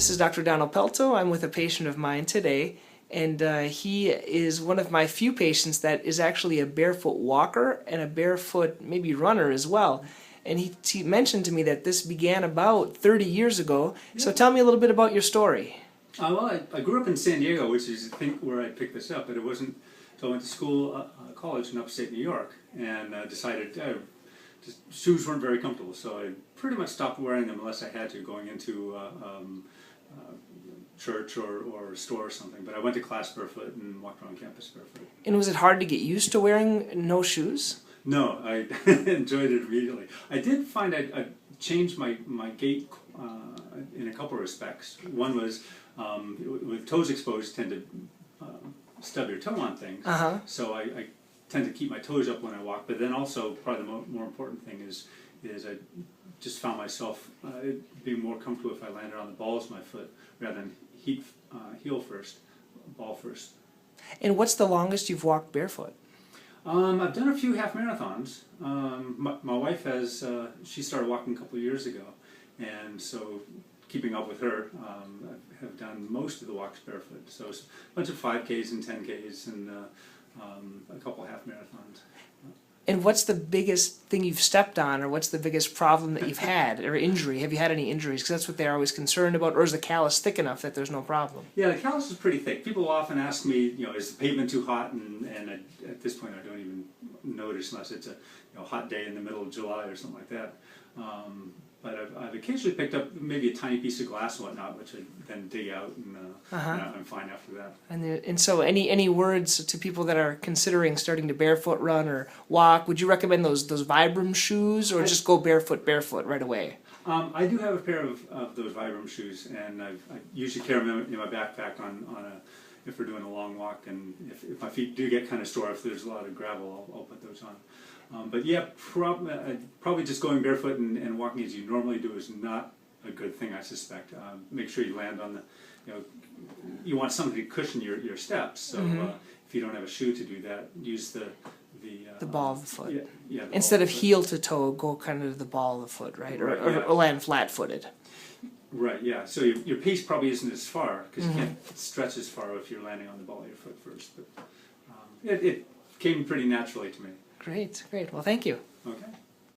This is Dr. Donald Pelto. I'm with a patient of mine today, and he is one of my few patients that is actually a barefoot walker and a barefoot maybe runner as well. And he mentioned to me that this began about 30 years ago. Yeah. So tell me a little bit about your story. Well, I grew up in San Diego, which is I think where I picked this up, but it wasn't until I went to school, college in upstate New York, and decided shoes weren't very comfortable, so I pretty much stopped wearing them unless I had to, going into church or a store or something. But I went to class barefoot and walked around campus barefoot. And was it hard to get used to wearing no shoes? No, I enjoyed it immediately. I did find I changed my gait in a couple of respects. One was with toes exposed, tend to stub your toe on things. So I tend to keep my toes up when I walk. But then also, probably the more important thing is I just found myself being more comfortable if I landed on the balls of my foot rather than heel first, ball first. And what's the longest you've walked barefoot? I've done a few half marathons. My wife has, she started walking a couple of years ago, and so keeping up with her, I have done most of the walks barefoot. So it's a bunch of 5Ks and 10Ks and a couple of half marathons. And what's the biggest thing you've stepped on, or what's the biggest problem that you've had, or injury? Have you had any injuries? Because that's what they're always concerned about. Or is the callus thick enough that there's no problem? Yeah, the callus is pretty thick. People often ask me, is the pavement too hot? And at this point, I don't even notice unless it's a hot day in the middle of July or something like that. But I've occasionally picked up maybe a tiny piece of glass and whatnot, which I then dig out, and I'm fine after that. And so any words to people that are considering starting to barefoot run or walk? Would you recommend those Vibram shoes, or just go barefoot right away? I do have a pair of those Vibram shoes, and I usually carry them in my backpack if we're doing a long walk, and if my feet do get kind of sore, if there's a lot of gravel, I'll put those on. But yeah, probably just going barefoot and walking as you normally do is not a good thing, I suspect. Make sure you land on you want something to cushion your steps. So if you don't have a shoe to do that, use the ball of the foot. Yeah, instead of heel to toe, go kind of to the ball of the foot, right? Or land flat-footed. Right, yeah. So your pace probably isn't as far, because you can't stretch as far if you're landing on the ball of your foot first. But it came pretty naturally to me. Great. Well, thank you. Okay.